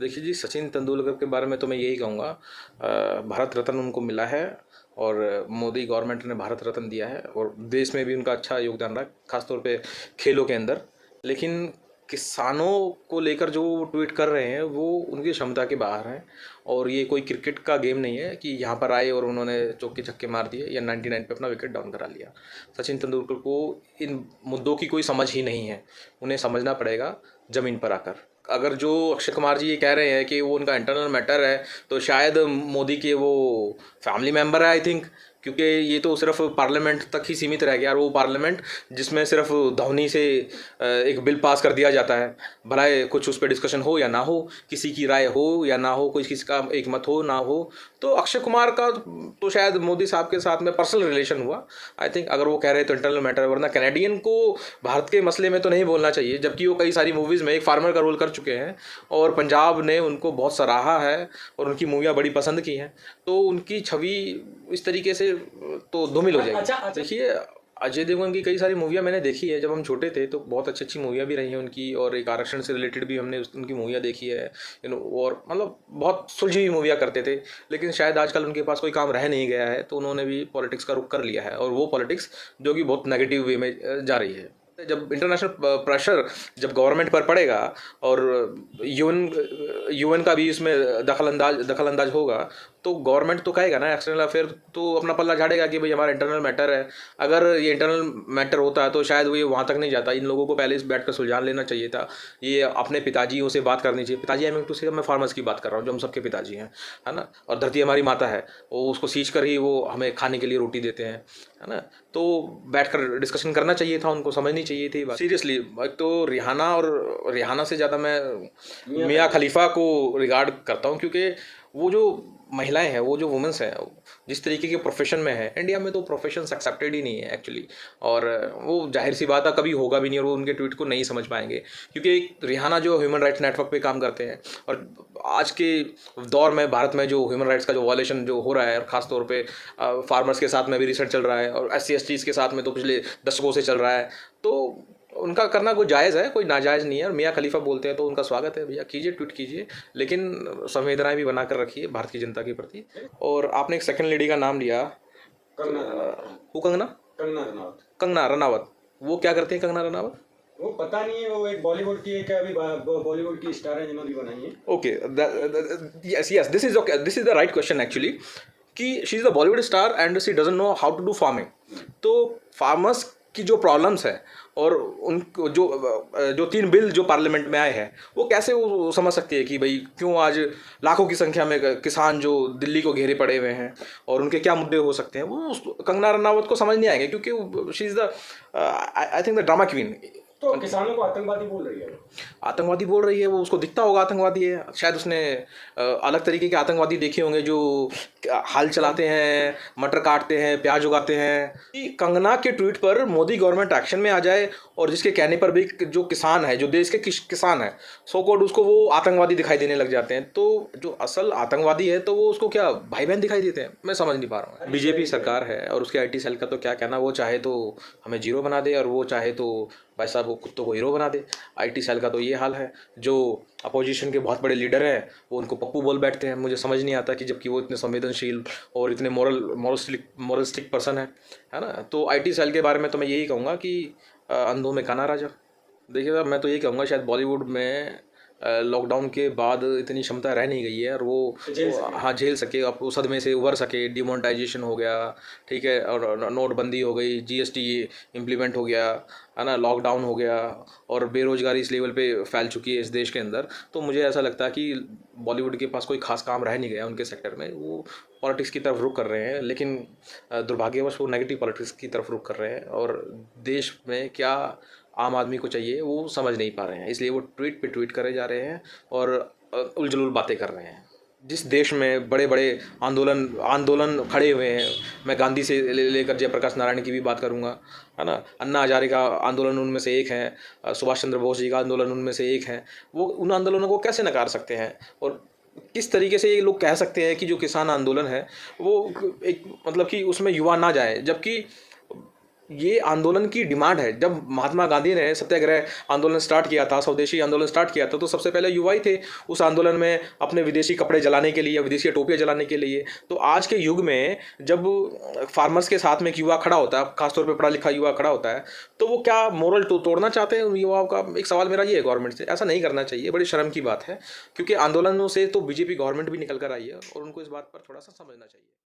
देखिए जी, सचिन तेंदुलकर के बारे में तो मैं यही कहूँगा, भारत रत्न उनको मिला है और मोदी गवर्नमेंट ने भारत रत्न दिया है और देश में भी उनका अच्छा योगदान रहा, खासतौर पे खेलों के अंदर। लेकिन किसानों को लेकर जो वो ट्वीट कर रहे हैं वो उनकी क्षमता के बाहर है। और ये कोई क्रिकेट का गेम नहीं है कि यहाँ पर आए और उन्होंने चौके छक्के मार दिए या 99 पे अपना विकेट डाउन करा लिया। सचिन तेंदुलकर को इन मुद्दों की कोई समझ ही नहीं है, उन्हें समझना पड़ेगा ज़मीन पर आकर। अगर जो अक्षय कुमार जी ये कह रहे हैं कि वो उनका इंटरनल मैटर है, तो शायद मोदी के वो फैमिली मेम्बर है, आई थिंक। क्योंकि ये तो सिर्फ पार्लियामेंट तक ही सीमित रह गया, और वो पार्लियामेंट जिसमें सिर्फ ध्वनि से एक बिल पास कर दिया जाता है, भला कुछ उस पर डिस्कशन हो या ना हो, किसी की राय हो या ना हो, कोई किसी का एक मत हो ना हो। तो अक्षय कुमार का तो शायद मोदी साहब के साथ में पर्सनल रिलेशन हुआ, आई थिंक। अगर वो कह रहे तो इंटरनल मैटर, वरना कैनेडियन को भारत के मसले में तो नहीं बोलना चाहिए, जबकि वो कई सारी मूवीज़ में एक फार्मर का रोल कर चुके हैं और पंजाब ने उनको बहुत सराहा है और उनकी मूवियाँ बड़ी पसंद की हैं। तो उनकी छवि इस तरीके से तो धूमिल हो जाएगी। देखिए, अजय देवगन की कई सारी मूवियाँ मैंने देखी है, जब हम छोटे थे तो बहुत अच्छी अच्छी मूवियाँ भी रही हैं उनकी, और एक आरक्षण से रिलेटेड भी हमने उनकी मूवियाँ देखी है, और मतलब बहुत सुलझी हुई मूवियाँ करते थे। लेकिन शायद आजकल उनके पास कोई काम रह नहीं गया है, तो उन्होंने भी पॉलिटिक्स का रुख कर लिया है, और वो पॉलिटिक्स जो कि बहुत नेगेटिव वे में जा रही है। जब इंटरनेशनल प्रेशर जब गवर्नमेंट पर पड़ेगा और यूएन का भी इसमें दखल अंदाज होगा, तो गवर्नमेंट तो कहेगा ना, एक्सटर्नल अफेयर तो अपना पल्ला झाड़ेगा कि भाई हमारा इंटरनल मैटर है। अगर ये इंटरनल मैटर होता है तो शायद वो ये वहाँ तक नहीं जाता। इन लोगों को पहले इस बैठ कर सुलझान लेना चाहिए था, ये अपने पिताजियों से बात करनी चाहिए। पिताजी आई मीन टू से, मैं फार्मर्स की बात कर रहा हूँ, जो हम सबके पिताजी हैं, है ना। और धरती हमारी माता है, वो उसको सींच कर ही वो हमें खाने के लिए रोटी देते हैं, है ना। तो बैठकर डिस्कशन करना चाहिए था, उनको समझनी चाहिए थी बात सीरियसली। एक तो रिहाना से ज़्यादा मैं मियाँ खलीफा को रिगार्ड करता हूँ, क्योंकि वो जो महिलाएं हैं, वो जो वुमेंस हैं, जिस तरीके के प्रोफेशन में है, इंडिया में तो प्रोफेशन एक्सेप्टेड ही नहीं है एक्चुअली। और वो जाहिर सी बात है कभी होगा भी नहीं, और वो उनके ट्वीट को नहीं समझ पाएंगे, क्योंकि रिहाना जो ह्यूमन राइट्स नेटवर्क पे काम करते हैं, और आज के दौर में भारत में जो ह्यूमन राइट्स का जो वॉयलेशन जो हो रहा है, और ख़ासतौर पे फार्मर्स के साथ में भी रिसर्च चल रहा है, और SC STs के साथ में तो पिछले दशकों से चल रहा है, तो उनका करना कोई जायज़ है, कोई नाजायज़ नहीं है। और मियाँ खलीफा बोलते हैं तो उनका स्वागत है, भैया कीजिए, ट्वीट कीजिए, लेकिन संवेदनाएं भी बना कर रखिए भारत की जनता के प्रति। और आपने एक सेकंड लेडी का नाम लिया, वो कंगना रनावत, वो क्या करते हैं कंगना रनावत? वो पता नहीं है, वो एक बॉलीवुड की एक अभी बॉलीवुड की स्टार है जिन्होंने बनाई है। Okay, yes, this is the right question actually, कि she is the Bollywood star and she doesn't know how to do farming. तो फार्मर्स की जो प्रॉब्लम्स है, और उन जो 3 बिल जो पार्लियामेंट में आए हैं, वो कैसे वो समझ सकती है कि भाई क्यों आज लाखों की संख्या में किसान जो दिल्ली को घेरे पड़े हुए हैं और उनके क्या मुद्दे हो सकते हैं, वो कंगना रनावत को समझ नहीं आएंगे, क्योंकि she is the I think the drama queen. तो किसानों को आतंकवादी बोल रही है, आतंकवादी बोल रही है, वो उसको दिखता होगा आतंकवादी है, शायद उसने अलग तरीके के आतंकवादी देखे होंगे जो हल चलाते हैं, मटर काटते हैं, प्याज उगाते हैं। कि कंगना के ट्वीट पर मोदी गवर्नमेंट एक्शन में आ जाए, और जिसके कहने पर भी जो किसान है, जो देश के किसान है, सो कॉल्ड, उसको वो आतंकवादी दिखाई देने लग जाते हैं। तो जो असल आतंकवादी है तो वो उसको क्या भाई बहन दिखाई देते हैं? मैं समझ नहीं पा रहा हूँ। बीजेपी सरकार है और उसके IT सेल का तो क्या कहना, वो चाहे तो हमें जीरो बना दे, और वो चाहे तो भाई साहब वो कुत्तों को हीरो बना दे। IT सेल का तो ये हाल है, जो अपोजिशन के बहुत बड़े लीडर हैं वो उनको पप्पू बोल बैठते हैं। मुझे समझ नहीं आता कि जबकि वो इतने संवेदनशील और इतने मोरलिस्टिक पर्सन है ना। तो IT सेल के बारे में तो मैं यही कहूँगा कि अंधों में काना राजा। देखिए साहब, मैं तो यही कहूँगा, शायद बॉलीवुड में लॉकडाउन के बाद इतनी क्षमता रह नहीं गई है, और वो हाँ झेल सके, अब उस सदमे से उभर सके। डिमोनेटाइजेशन हो गया, ठीक है, और नोटबंदी हो गई, GST इम्प्लीमेंट हो गया, है ना, लॉकडाउन हो गया, और बेरोजगारी इस लेवल पे फैल चुकी है इस देश के अंदर। तो मुझे ऐसा लगता है कि बॉलीवुड के पास कोई खास काम रह नहीं गया उनके सेक्टर में। वो पॉलिटिक्स की तरफ रुख कर रहे हैं, लेकिन दुर्भाग्यवश वो नेगेटिव पॉलिटिक्स की तरफ रुख कर रहे हैं, और देश में क्या आम आदमी को चाहिए वो समझ नहीं पा रहे हैं। इसलिए वो ट्वीट पे ट्वीट करे जा रहे हैं और उलझुल बातें कर रहे हैं। जिस देश में बड़े बड़े आंदोलन खड़े हुए हैं, मैं गांधी से लेकर जयप्रकाश नारायण की भी बात करूंगा, है ना, अन्ना हजारे का आंदोलन उनमें से एक है, सुभाष चंद्र बोस जी का आंदोलन उनमें से एक है। वो उन आंदोलनों को कैसे नकार सकते हैं, और किस तरीके से ये लोग कह सकते हैं कि जो किसान आंदोलन है वो एक मतलब कि उसमें युवा ना जाए, जबकि ये आंदोलन की डिमांड है। जब महात्मा गांधी ने सत्याग्रह आंदोलन स्टार्ट किया था, स्वदेशी आंदोलन स्टार्ट किया था, तो सबसे पहले युवा ही थे उस आंदोलन में अपने विदेशी कपड़े जलाने के लिए या विदेशी टोपियाँ जलाने के लिए। तो आज के युग में जब फार्मर्स के साथ में एक युवा खड़ा होता है, खासतौर पर पढ़ा लिखा युवा खड़ा होता है, तो वो क्या मोरल तोड़ना चाहते हैं उन युवाओं का? एक सवाल मेरा ये है गवर्नमेंट से, ऐसा नहीं करना चाहिए, बड़ी शर्म की बात है, क्योंकि आंदोलनों से तो बीजेपी गवर्नमेंट भी निकल कर आई है और उनको इस बात पर थोड़ा सा समझना चाहिए।